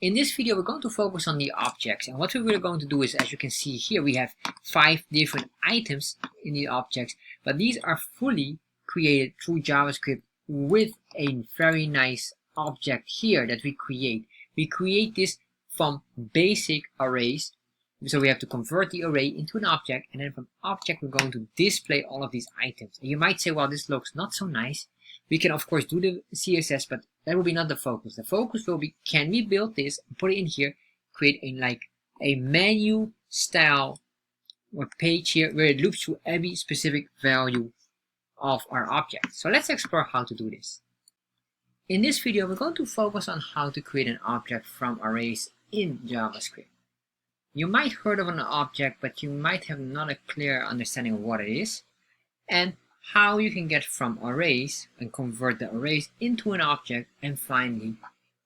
In this video, we're going to focus on the objects, and what we're going to do is, as you can see here, we have 5 different items in the objects, but these are fully created through JavaScript with a very nice object here that we create. We create this from basic arrays, so we have to convert the array into an object, and then from object we're going to display all of these items. And you might say, well, this looks not so nice. We can of course do the CSS, but that will be not the focus. The focus will be, can we build this, put it in here, create a menu style or page here where it loops through every specific value of our object. So let's explore how to do this. In this video, we're going to focus on how to create an object from arrays in JavaScript. You might heard of an object, but you might have not a clear understanding of what it is, and how you can get from arrays and convert the arrays into an object, and finally,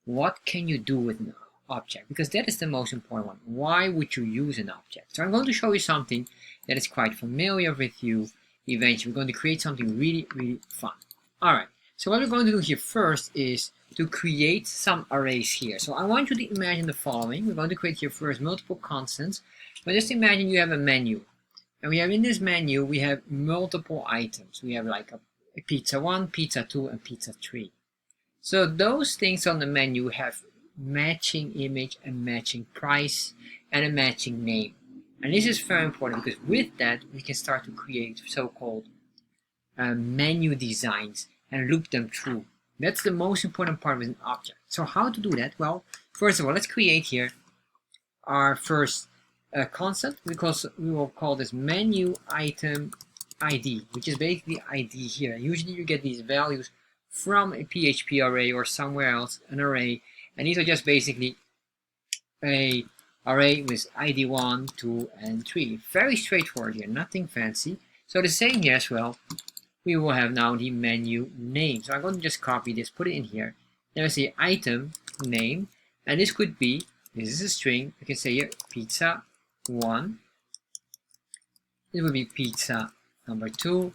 what can you do with an object? Because that is the most important one. Why would you use an object? So I'm going to show you something that is quite familiar with you. Eventually, we're going to create something really, really fun. Alright, so what we're going to do here first is to create some arrays here. So I want you to imagine the following. We're going to create here first multiple constants, but just imagine you have a menu. And we have in this menu, we have multiple items. We have like a pizza 1, pizza 2, and pizza 3. So those things on the menu have matching image and matching price and a matching name. And this is very important because with that, we can start to create so-called menu designs and loop them through. That's the most important part with an object. So how to do that? Well, first of all, let's create here our first constant, because we will call this menu item ID, which is basically ID here. Usually you get these values from a PHP array or somewhere else, an array, and these are just basically a array with ID 1, 2, and 3. Very straightforward here, nothing fancy. So the same here as well, we will have now the menu name. So I'm going to just copy this, put it in here. Then I say item name, and this could be, this is a string, I can say here pizza 1, it will be pizza number 2,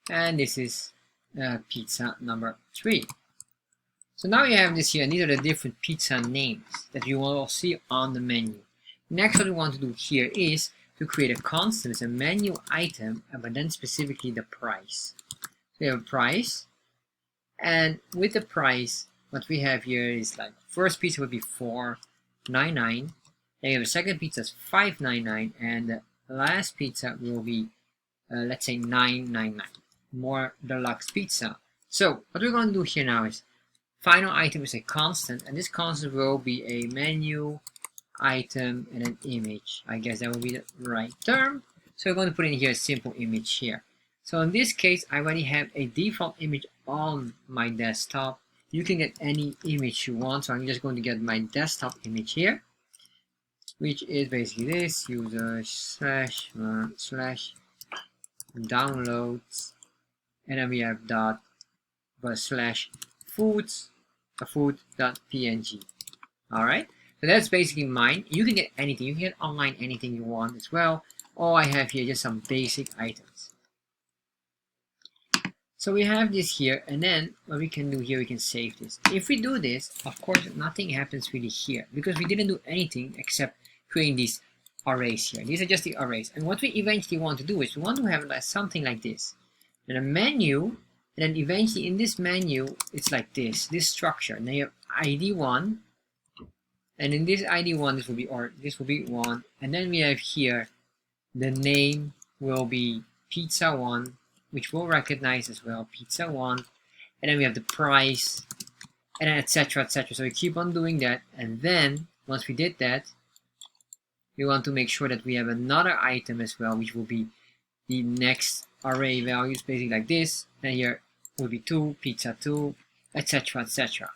and this is pizza number 3. So now you have this here, and these are the different pizza names that you will see on the menu. Next, what we want to do here is to create a constant. It's a menu item, but then specifically the price. So we have a price, and with the price, what we have here is like first pizza would be $4.99. Then you have a second pizza is $5.99, and the last pizza will be, let's say, $9.99. More deluxe pizza. So what we're going to do here now is final item is a constant, and this constant will be a menu item and an image. I guess that will be the right term. So we're going to put in here a simple image here. So in this case, I already have a default image on my desktop. You can get any image you want. So I'm just going to get my desktop image here, which is basically this user slash downloads, and then we have dot slash foods food.png. all right, so that's basically mine. You can get anything, you can get online anything you want as well. All I have here just some basic items. So we have this here, and then what we can do here, we can save this. If we do this, of course nothing happens really here because we didn't do anything except creating these arrays here. These are just the arrays, and what we eventually want to do is we want to have like something like this, and a menu, and then eventually in this menu it's like this structure. And then you have ID 1, and in this ID 1 this will be 1, and then we have here the name will be pizza 1, which we'll recognize as well, pizza 1, and then we have the price, and then etc, etc. So we keep on doing that, and then once we did that, we want to make sure that we have another item as well, which will be the next array values, basically like this. And here will be 2, pizza 2, etc, etc.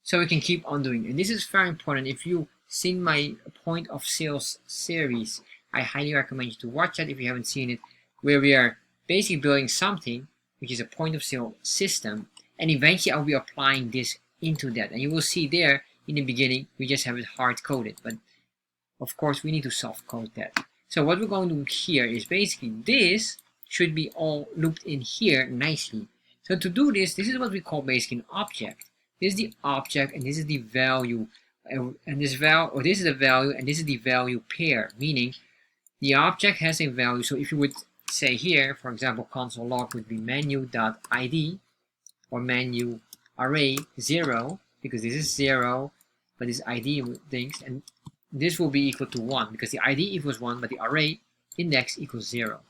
So we can keep on doing it. And this is very important. If you've seen my point of sales series, I highly recommend you to watch that if you haven't seen it, where we are basically building something which is a point of sale system, and eventually I'll be applying this into that. And you will see there in the beginning we just have it hard coded, but of course we need to soft code that. So what we're going to do here is basically this should be all looped in here nicely. So to do this, this is what we call basically an object. This is the object, and this is the value and this value, or this is the value, and this is the value pair, meaning the object has a value. So if you would say here, for example, console log would be menu.id or menu array 0, because this is 0, but this ID things, and this will be equal to 1 because the ID equals 1, but the array index equals 0.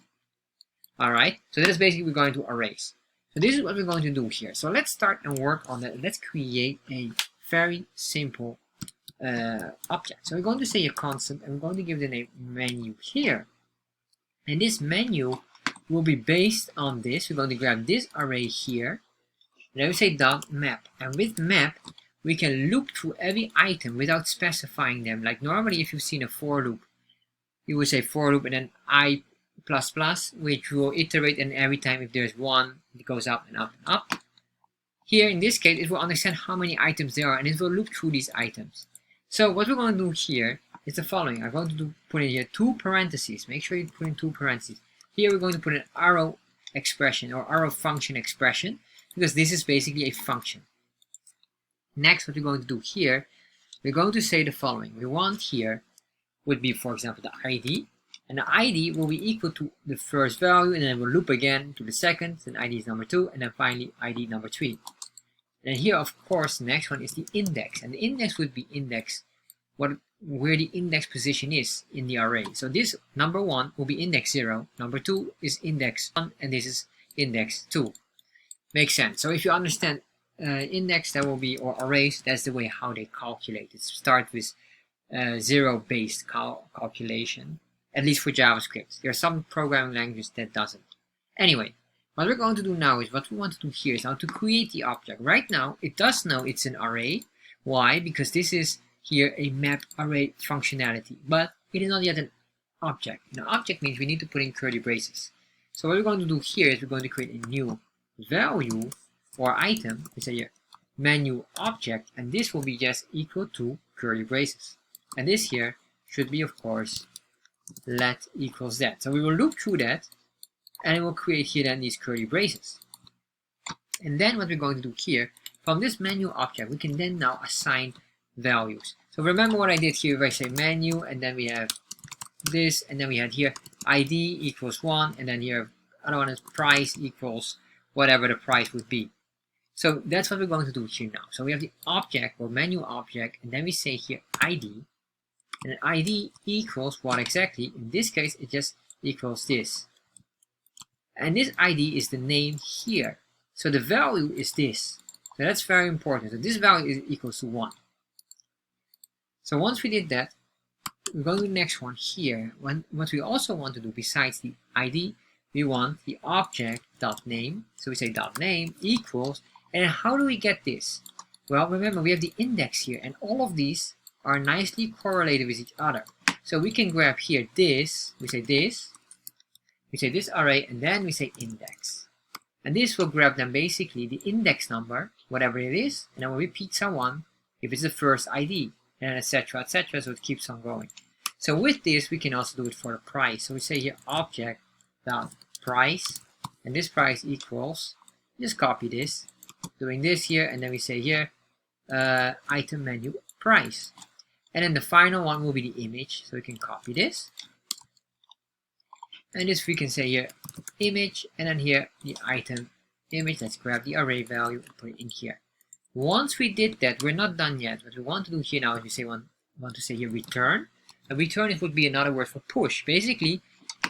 Alright, so that is basically we're going to arrays. So this is what we're going to do here. So let's start and work on that. Let's create a very simple object. So we're going to say a constant, and we're going to give the name menu here. And this menu will be based on this. We're going to grab this array here. And then we say dot map. And with map, we can loop through every item without specifying them. Like normally, if you've seen a for loop, you would say for loop and then I++, which will iterate, and every time if there's 1, it goes up and up and up. Here, in this case, it will understand how many items there are, and it will loop through these items. So what we're going to do here is the following. I'm going to put in here 2 parentheses. Make sure you put in 2 parentheses. Here we're going to put an arrow expression or arrow function expression, because this is basically a function. Next, what we're going to do here, we're going to say the following. We want here would be, for example, the ID, and the ID will be equal to the first value, and then we'll loop again to the second, then ID is number 2, and then finally ID number 3. And here, of course, the next one is the index, and the index would be index where the index position is in the array. So this number 1 will be index 0, number 2 is index 1, and this is index 2. Makes sense. So if you understand index, that will be, or arrays, that's the way how they calculate it. Start with 0-based calculation, at least for JavaScript. There are some programming languages that doesn't. Anyway, what we're going to do now is, what we want to do here is now to create the object. Right now, it does know it's an array. Why? Because this is here a map array functionality, but it is not yet an object. An object means we need to put in curly braces. So what we're going to do here is we're going to create a new value or item. We say here menu object, and this will be just equal to curly braces. And this here should be, of course, let equals that. So we will loop through that, and it will create here then these curly braces. And then what we're going to do here, from this menu object, we can then now assign values. So remember what I did here, if I say menu, and then we have this, and then we had here ID equals 1, and then here other one is price equals whatever the price would be. So that's what we're going to do here now. So we have the object or menu object, and then we say here ID, and an ID equals what exactly? In this case, it just equals this. And this ID is the name here. So the value is this. So that's very important. So this value is equals to 1. So once we did that, we're going to the next one here. What we also want to do besides the ID, we want the object.name. So we say .name equals, and how do we get this? Well, remember we have the index here, and all of these are nicely correlated with each other. So we can grab here this, we say this array, and then we say index. And this will grab them basically the index number, whatever it is, and then we'll repeat someone if it's the first ID, and etc, etc, so it keeps on going. So with this, we can also do it for the price. So we say here object.price, and this price equals, just copy this, doing this here, and then we say here item menu price. And then the final one will be the image, so we can copy this. And this we can say here image, and then here the item image. Let's grab the array value and put it in here. Once we did that, we're not done yet. What we want to do here now is we say want to say here return. And return, it would be another word for push. Basically,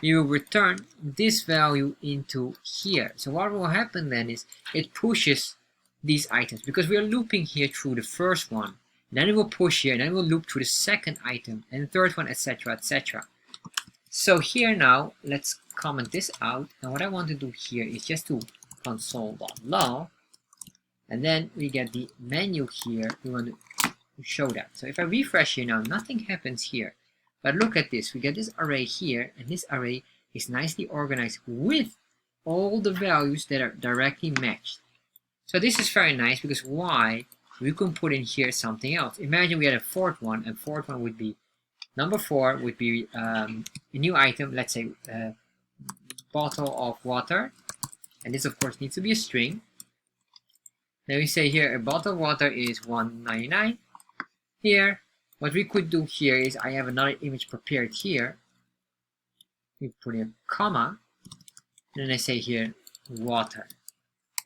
you will return this value into here. So what will happen then is it pushes these items, because we are looping here through the first one. Then it will push here, and then it will loop through the second item, and the third one, etc, etc. So here now, let's comment this out. And what I want to do here is just to console.log, and then we get the menu here. We want to show that. So if I refresh here now, nothing happens here. But look at this. We get this array here, and this array is nicely organized with all the values that are directly matched. So this is very nice, because why? We can put in here something else. Imagine we had a fourth one, and fourth one would be number 4 would be a new item, let's say bottle of water, and this of course needs to be a string. Then we say here a bottle of water is $1.99, Here, what we could do here is I have another image prepared here. We put a comma, and then I say here water.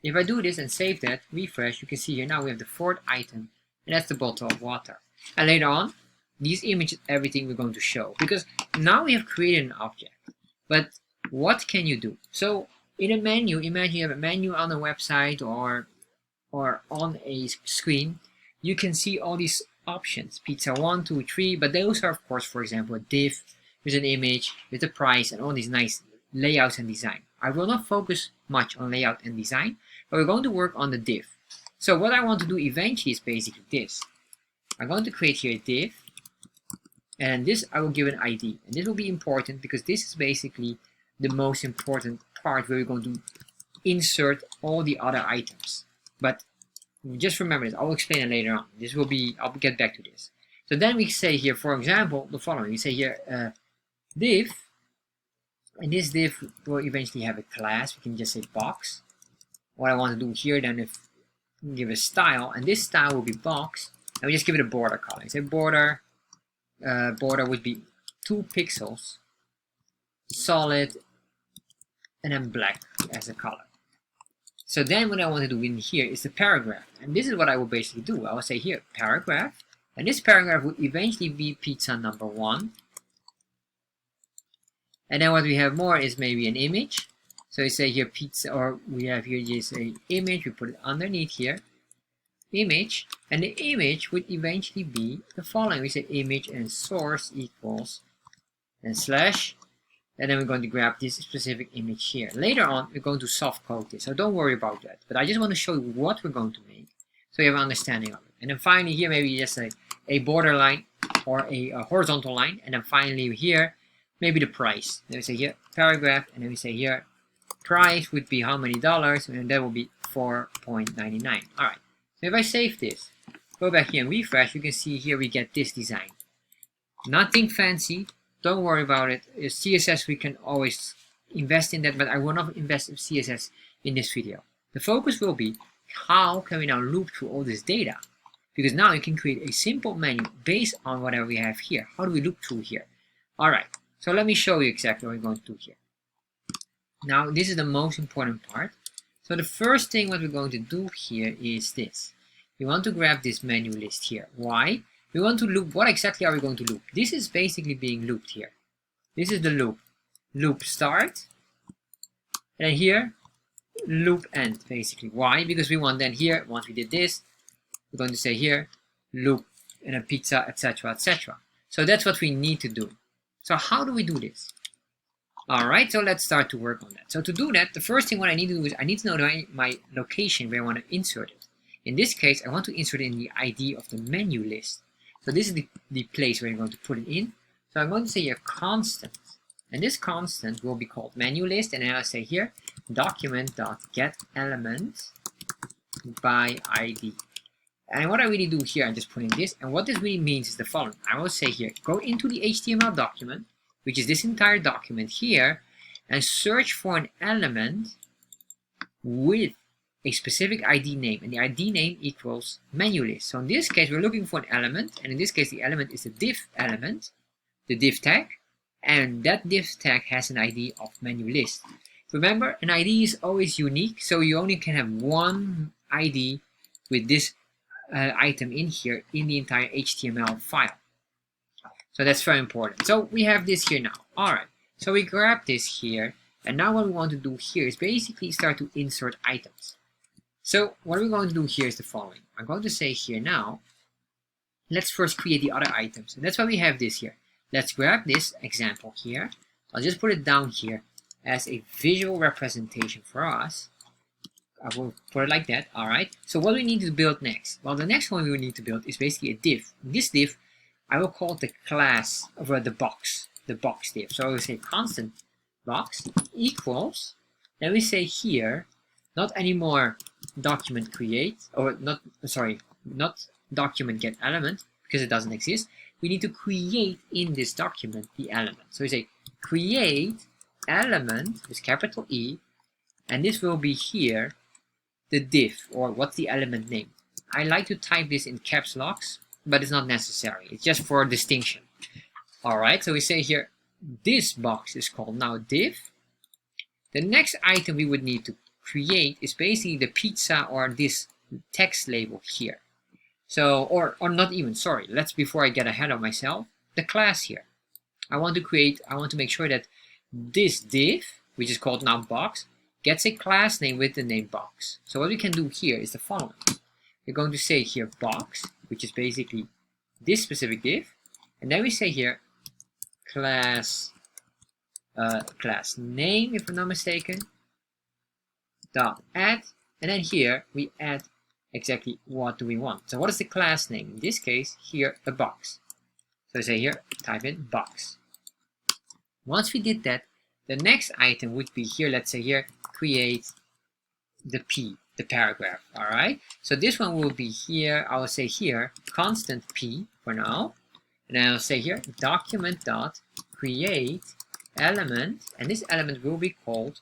If I do this and save that, refresh, you can see here now we have the fourth item, and that's the bottle of water. And later on, these images, everything we're going to show, because now we have created an object. But what can you do? So in a menu, imagine you have a menu on a website or on a screen, you can see all these options, pizza 1, 2, 3, but those are of course, for example, a div with an image, with a price, and all these nice layouts and design. I will not focus much on layout and design, but we're going to work on the div. So what I want to do eventually is basically this. I'm going to create here a div, and this I will give an ID, and this will be important because this is basically the most important part where we're going to insert all the other items. But just remember this, I'll explain it later on. This will be, I'll get back to this. So then we say here, for example, the following. We say here div, and this div will eventually have a class. We can just say box. What I want to do here then is give a style, and this style will be box, and we just give it a border color. Say border, border would be 2 pixels, solid, and then black as a color. So then what I want to do in here is the paragraph, and this is what I will basically do. I will say here paragraph, and this paragraph will eventually be pizza number 1. And then what we have more is maybe an image. So we say here pizza, or we have here just an image, we put it underneath here, image, and the image would eventually be the following. We say image and source equals, and slash, and then we're going to grab this specific image here. Later on, we're going to soft code this, so don't worry about that. But I just want to show you what we're going to make, so you have an understanding of it. And then finally here, maybe just a border line, or a horizontal line, and then finally here, maybe the price. Then we say here paragraph, and then we say here price would be how many dollars, and that will be $4.99. Alright, so if I save this, go back here and refresh, you can see here we get this design. Nothing fancy, don't worry about it. CSS, we can always invest in that, but I will not invest in CSS in this video. The focus will be how can we now loop through all this data, because now you can create a simple menu based on whatever we have here. How do we loop through here? Alright, so let me show you exactly what we're going to do here. Now this is the most important part. So the first thing what we're going to do here is this. We want to grab this menu list here. Why? We want to loop. What exactly are we going to loop? This is basically being looped here. This is the loop. Loop start. And here, loop end basically. Why? Because we want then here, once we did this, we're going to say here, loop and a pizza, etc., etc. So that's what we need to do. So how do we do this? Alright, so let's start to work on that. So to do that, the first thing what I need to do is I need to know my location where I want to insert it. In this case, I want to insert it in the ID of the menu list. So this is the place where I'm going to put it in. So I'm going to say a constant. And this constant will be called menu list. And then I'll say here, document.getElement by ID. And what I really do here, I'm just putting this. And what this really means is the following. I will say here, go into the HTML document, which is this entire document here, and search for an element with a specific ID name, and the ID name equals menu list. So in this case, we're looking for an element, and in this case, the element is the div element, the div tag, and that div tag has an ID of menu list. Remember, an ID is always unique, so you only can have one ID with this item in here in the entire HTML file. So that's very important. So we have this here now. Alright, so we grab this here, and now what we want to do here is basically start to insert items. So what we're going to do here is the following. I'm going to say here now, let's first create the other items. And that's why we have this here. Let's grab this example here. I'll just put it down here as a visual representation for us. I will put it like that. Alright. So what do we need to build next? Well, the next one we will need to build is basically a div. This div, I will call it the class of the box div. So I will say constant box equals, then we say here, not anymore document create, or not document get element, because it doesn't exist. We need to create in this document the element. So we say create element with capital E, and this will be here the div, or what's the element name. I like to type this in caps locks but it's not necessary. It's just for distinction. Alright, so we say here, this box is called now div. The next item we would need to create is basically the pizza or this text label here. So, or not even, sorry, before I get ahead of myself, the class here. I want to make sure that this div, which is called now box, gets a class name with the name box. So what we can do here is the following. We're going to say here box, which is basically this specific div, and then we say here class name, if I'm not mistaken, dot add, and then here we add exactly what do we want. So what is the class name? In this case here, a box. So I say here, type in box. Once we did that, the next item would be here, let's say here, create the P, the paragraph. Alright, so this one will be here, I will say here constant P for now, and then I'll say here document dot create element, and this element will be called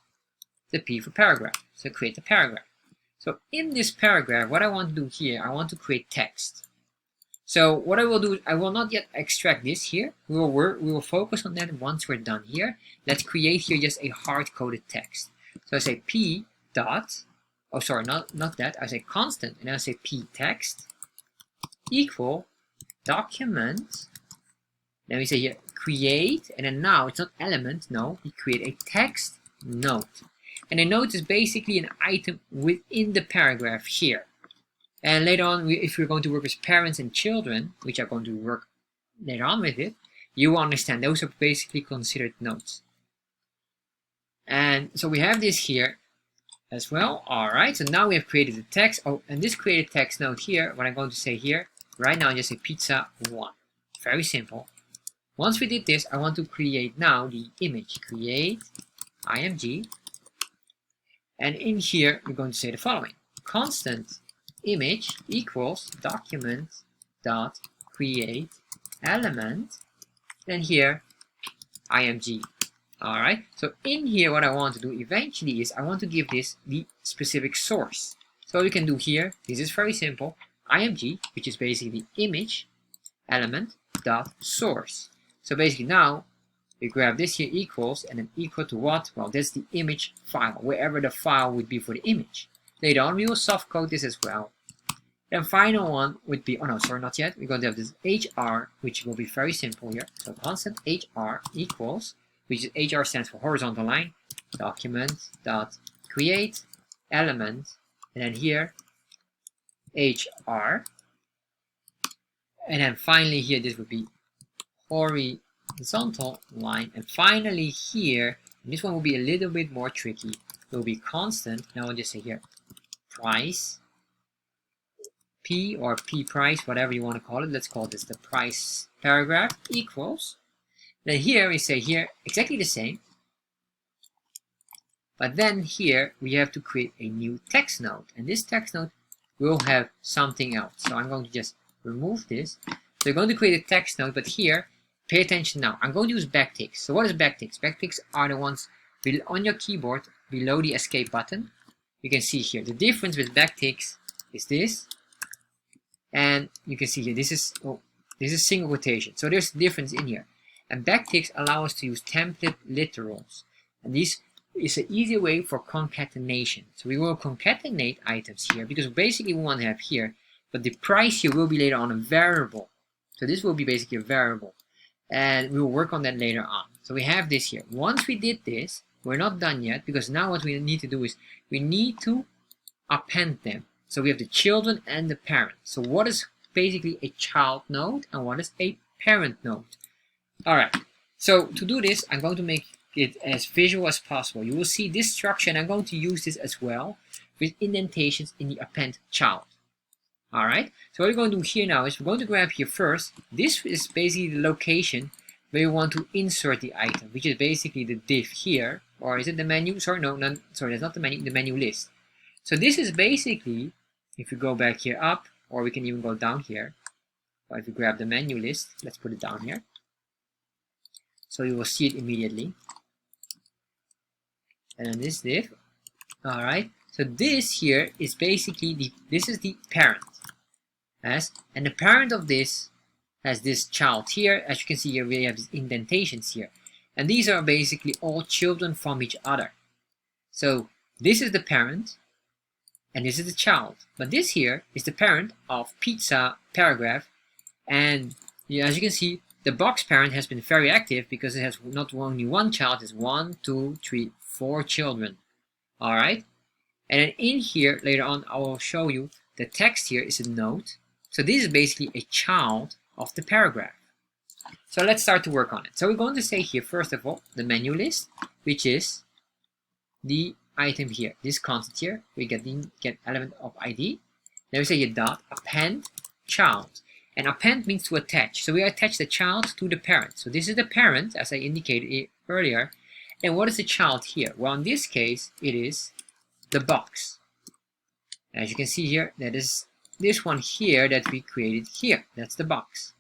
the P for paragraph. So create the paragraph. So in this paragraph, what I want to do here, I want to create text. So what I will do, I will not yet extract this here. We will focus on that once we're done here. Let's create here just a hard-coded text. So I say P dot, oh sorry, not that, I say constant, and I say P text equal document, then we say here create, and then now it's not element, no, we create a text note. And a note is basically an item within the paragraph here. And later on, if we're going to work with parents and children, which are going to work later on with it, you will understand those are basically considered notes. And so we have this here as well. Alright, so now we have created the text. Oh, and this created text note here, what I'm going to say here, right now, just say pizza 1. Very simple. Once we did this, I want to create now the image. Create img. And in here, we're going to say the following. Constant image equals document dot create element, then here img. Alright, so in here what I want to do eventually is I want to give this the specific source. So what we can do here, this is very simple, img, which is basically image element dot source. So basically now we grab this here equals, and then equal to what? Well, that's the image file, wherever the file would be for the image. Later on we will soft code this as well. Then final one would be, oh no, sorry, not yet. We're going to have this hr, which will be very simple here. So constant hr equals, which is hr stands for horizontal line, document dot create element, and then here hr, and then finally here this would be horizontal line, and finally here, and this one will be a little bit more tricky, it will be constant. Now I'll just say here price P or P price, whatever you want to call it. Let's call this the price paragraph equals. Then here we say here exactly the same, but then here we have to create a new text node, and this text node will have something else. So I'm going to just remove this. So we're going to create a text node, but here pay attention now. I'm going to use backticks. So what is backticks? Backticks are the ones on your keyboard below the escape button. You can see here the difference with backticks is this. And you can see here, this is single quotation. So there's a difference in here. And backticks allow us to use template literals. And this is an easy way for concatenation. So we will concatenate items here, because basically we want to have here, but the price here will be later on a variable. So this will be basically a variable. And we will work on that later on. So we have this here. Once we did this, we're not done yet, because now what we need to do is we need to append them. So we have the children and the parent. So what is basically a child node and what is a parent node? Alright, so to do this, I'm going to make it as visual as possible. You will see this structure, and I'm going to use this as well with indentations in the append child. Alright, so what we're going to do here now is we're going to grab here first. This is basically the location where you want to insert the item, which is basically the div here. Or is it the menu? Sorry, no, sorry, that's not the menu list. So this is basically, if you go back here up, or we can even go down here. Or if you grab the menu list, let's put it down here. So you will see it immediately. And then this div. Alright, so this here is basically this is the parent. as, and the parent of this has this child here. As you can see here, we have these indentations here. And these are basically all children from each other. So this is the parent, and this is the child. But this here is the parent of pizza paragraph. And yeah, as you can see, the box parent has been very active because it has not only one child, it's 1, 2, 3, 4 children. Alright? And then in here, later on, I will show you the text here is a note. So this is basically a child of the paragraph. So let's start to work on it. So we're going to say here, first of all, the menu list, which is the item here, this constant here. We get element of ID. Then we say here dot append child. And append means to attach. So we attach the child to the parent. So this is the parent, as I indicated earlier. And what is the child here? Well, in this case, it is the box. As you can see here, that is this one here that we created here. That's the box.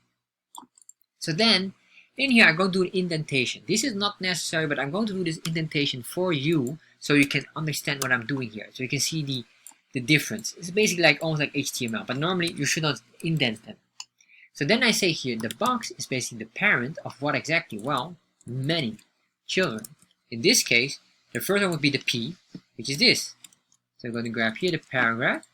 So then, in here, I'm going to do an indentation. This is not necessary, but I'm going to do this indentation for you so you can understand what I'm doing here. So you can see the difference. It's basically like almost like HTML, but normally you should not indent them. So then I say here, the box is basically the parent of what exactly? Well, many children. In this case, the first one would be the P, which is this. So I'm going to grab here the paragraph.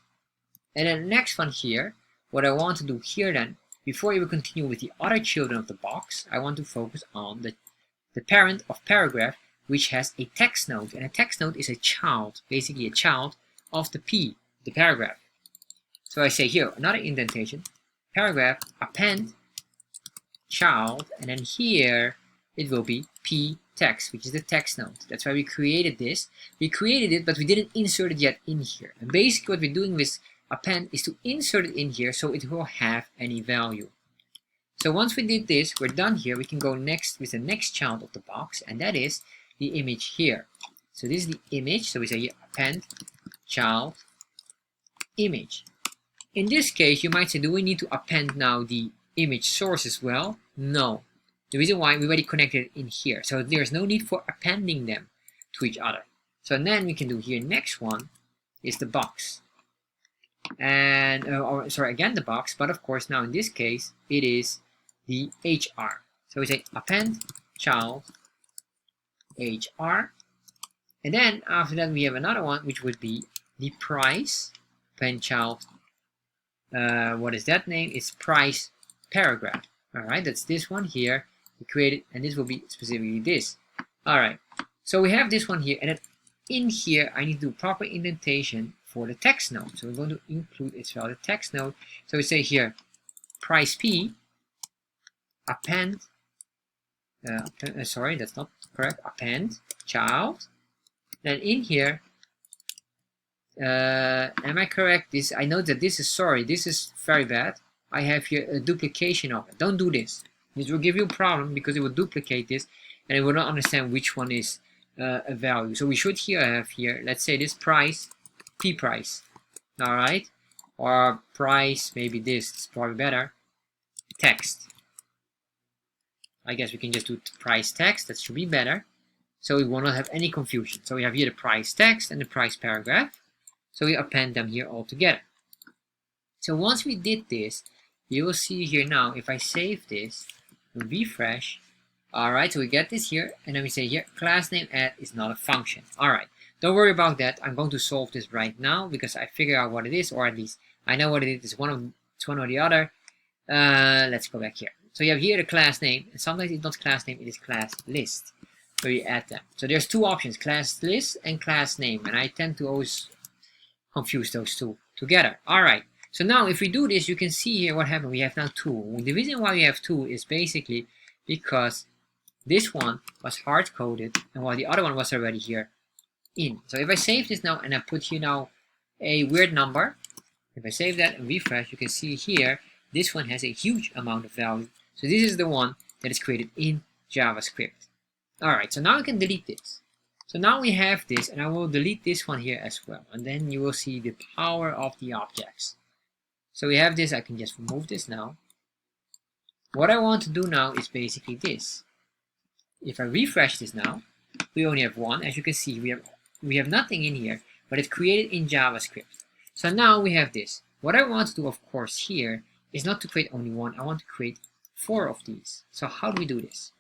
And then the next one here, what I want to do here then, before you will continue with the other children of the box, I want to focus on the parent of paragraph, which has a text node. And a text node is a child, basically a child of the P, the paragraph. So I say here, another indentation, paragraph, append, child, and then here it will be P text, which is the text node. That's why we created this. We created it, but we didn't insert it yet in here. And basically what we're doing with append is to insert it in here so it will have any value. So once we did this, we're done here. We can go next with the next child of the box, and that is the image here. So this is the image. So we say here, append child image. In this case, you might say, do we need to append now the image source as well? No. The reason why, we already connected it in here. So there's no need for appending them to each other. So then we can do here, next one is the box. And, again the box, but of course now in this case, it is the HR. So we say append child HR. And then after that we have another one, which would be the price, append child. What is that name? It's price paragraph. Alright, that's this one here. We created, and this will be specifically this. Alright, so we have this one here, and then in here I need to do proper indentation for the text node. So we're going to include as well the text node. So we say here, price P, append, sorry, that's not correct, append, child. Then in here, am I correct? This, I know that this is, sorry, this is very bad. I have here a duplication of it. Don't do this. This will give you a problem because it will duplicate this and it will not understand which one is a value. So we should here have here, let's say this price, P price. Alright? Or price, maybe this is probably better. Text. I guess we can just do price text. That should be better. So we will not have any confusion. So we have here the price text and the price paragraph. So we append them here all together. So once we did this, you will see here now, if I save this, refresh, alright, so we get this here, and then we say here, class name add is not a function. Alright, don't worry about that. I'm going to solve this right now because I figure out what it is, or at least I know what it is. It's one or the other. Let's go back here. So you have here the class name, and sometimes it's not class name, it is class list, where you add them. So there's two options, class list and class name, and I tend to always confuse those two together. Alright. So now if we do this, you can see here what happened. We have now two. The reason why we have two is basically because this one was hard-coded and while the other one was already here in. So if I save this now and I put here now a weird number, if I save that and refresh, you can see here, this one has a huge amount of value. So this is the one that is created in JavaScript. Alright, so now we can delete this. So now we have this, and I will delete this one here as well. And then you will see the power of the objects. So we have this, I can just remove this now. What I want to do now is basically this. If I refresh this now, we only have one. As you can see, we have nothing in here, but it's created in JavaScript. So now we have this. What I want to do, of course, here is not to create only one. I want to create 4 of these. So how do we do this?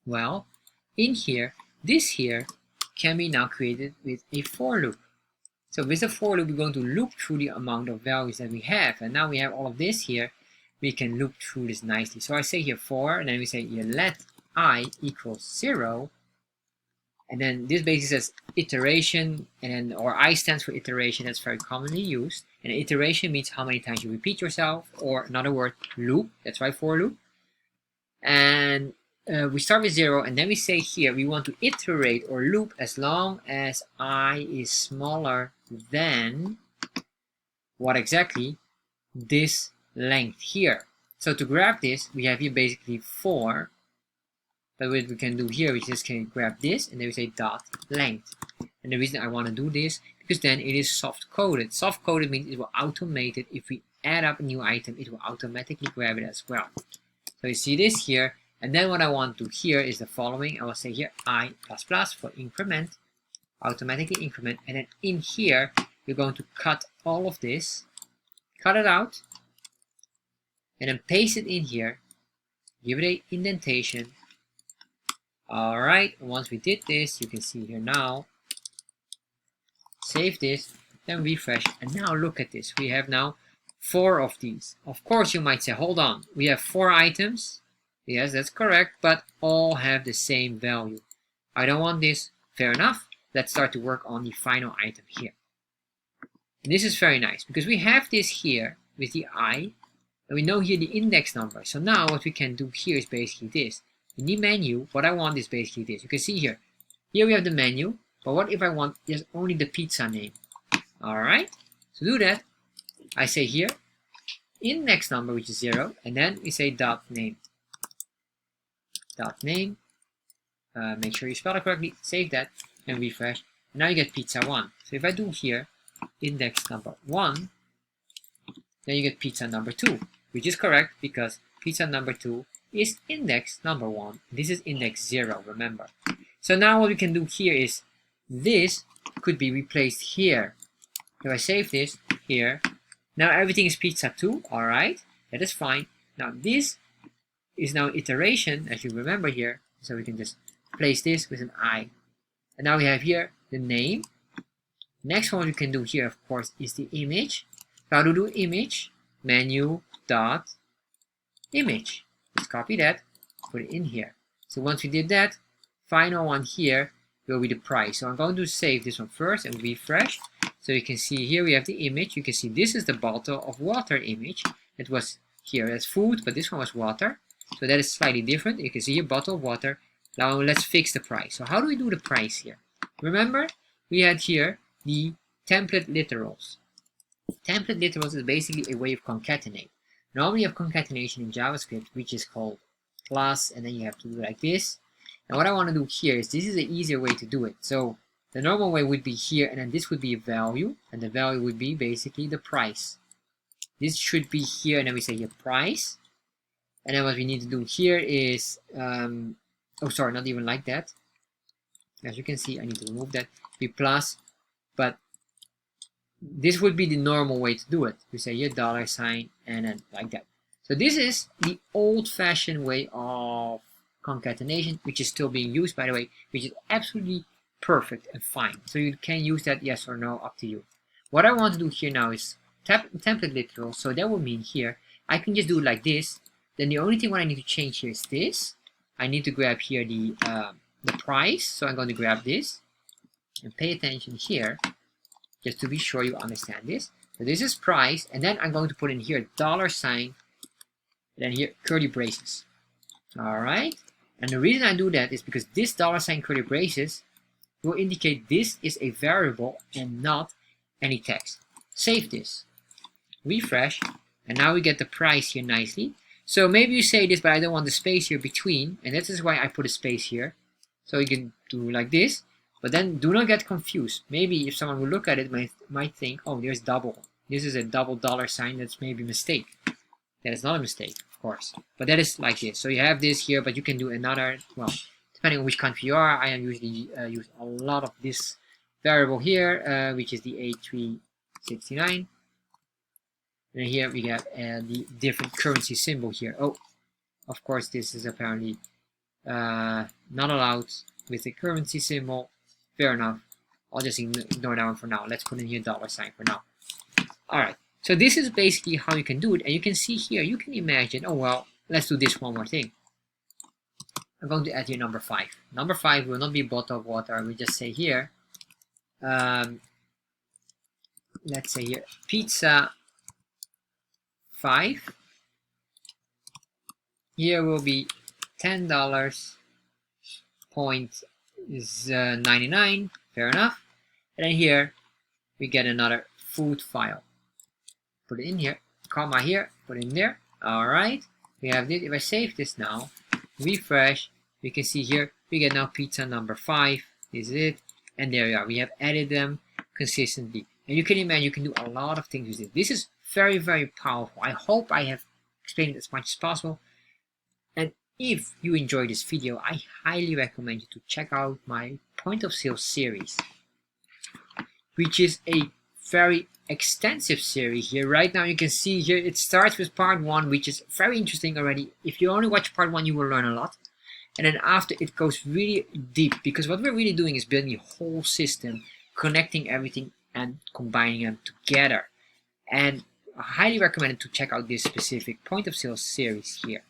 Well, in here, this here can be now created with a for loop. So with a for loop, we're going to loop through the amount of values that we have. And now we have all of this here. We can loop through this nicely. So I say here for, and then we say here let I equals 0. And then this basically says iteration, and then, or I stands for iteration. That's very commonly used. And iteration means how many times you repeat yourself, or another word, loop. That's why for loop. And we start with 0, and then we say here we want to iterate or loop as long as I is smaller than what exactly? This length here. So to grab this, we have here basically 4. But what we can do here, we just can grab this, and then we say dot length. And the reason I want to do this, because then it is soft coded. Soft coded means it will automate it. If we add up a new item, it will automatically grab it as well. So you see this here, and then what I want to do here is the following. I will say here I++ for increment, automatically increment, and then in here we're going to cut all of this, cut it out, and then paste it in here, give it a indentation. Alright, once we did this, you can see here now, save this, then refresh, and now look at this. We have now 4 of these. Of course, you might say, hold on, we have 4 items. Yes, that's correct, but all have the same value. I don't want this. Fair enough. Let's start to work on the final item here. And this is very nice, because we have this here with the I, and we know here the index number. So now what we can do here is basically this. In the menu, what I want is basically this. You can see here. Here we have the menu, but what if I want just only the pizza name? Alright, to do that, I say here, index number, which is 0, and then we say dot name. Dot name. Make sure you spell it correctly, save that, and refresh. And now you get pizza 1. So if I do here, index number 1, then you get pizza number 2, which is correct because pizza number 2 is index number 1. This is index 0, remember. So now what we can do here is this could be replaced here. If I save this here, now everything is pizza 2, alright, that is fine. Now this is now iteration, as you remember here, so we can just place this with an I. And now we have here the name. Next one we can do here, of course, is the image. How to do image? Menu dot image. Let's copy that, put it in here. So once we did that, final one here will be the price. So I'm going to save this one first and refresh. So you can see here we have the image. You can see this is the bottle of water image. It was here as food, but this one was water. So that is slightly different. You can see here bottle of water. Now let's fix the price. So how do we do the price here? Remember, we had here the template literals. Template literals is basically a way of concatenate. Normally you have concatenation in JavaScript, which is called plus, and then you have to do like this. And what I want to do here is this is an easier way to do it. So the normal way would be here, and then this would be a value, and the value would be basically the price. This should be here, and then we say here price. And then what we need to do here is, oh sorry, not even like that. As you can see, I need to remove that, be plus, but this would be the normal way to do it. We say here $, and then like that. So this is the old-fashioned way of concatenation, which is still being used, by the way, which is absolutely perfect and fine. So you can use that yes or no, up to you. What I want to do here now is template literal. So that would mean here, I can just do it like this. Then the only thing what I need to change here is this. I need to grab here the price. So I'm going to grab this and pay attention here, just to be sure you understand this. So this is price, and then I'm going to put in here $, and then here curly braces. Alright, and the reason I do that is because this $, curly braces will indicate this is a variable and not any text. Save this, refresh, and now we get the price here nicely. So maybe you say this, but I don't want the space here between, and that is why I put a space here. So you can do like this. But then do not get confused. Maybe if someone will look at it, might think, oh, there's double. This is a double $. That's maybe a mistake. That is not a mistake, of course. But that is like this. So you have this here, but you can do another, well, depending on which country you are. I am usually use a lot of this variable here, which is the A369. And here we got the different currency symbol here. Oh, of course, this is apparently not allowed with the currency symbol. Fair enough. I'll just ignore that one for now. Let's put in here $sign for now. Alright, so this is basically how you can do it. And you can see here, you can imagine, oh well, let's do this one more thing. I'm going to add here number 5. Number 5 will not be bottle of water. We just say here, let's say here, pizza 5. Here will be $10.99. Fair enough. And then here we get another food file. Put it in here, comma here, put it in there. Alright, we have this. If I save this now, refresh, you can see here we get now pizza number 5. This is it. And there we are. We have added them consistently. And you can imagine you can do a lot of things with it. This is very, very powerful. I hope I have explained it as much as possible. And if you enjoyed this video, I highly recommend you to check out my point of sale series, which is a very extensive series here. Right now you can see here it starts with part 1, which is very interesting already. If you only watch part 1, you will learn a lot. And then after, it goes really deep, because what we're really doing is building a whole system, connecting everything and combining them together. And I highly recommend to check out this specific point of sale series here.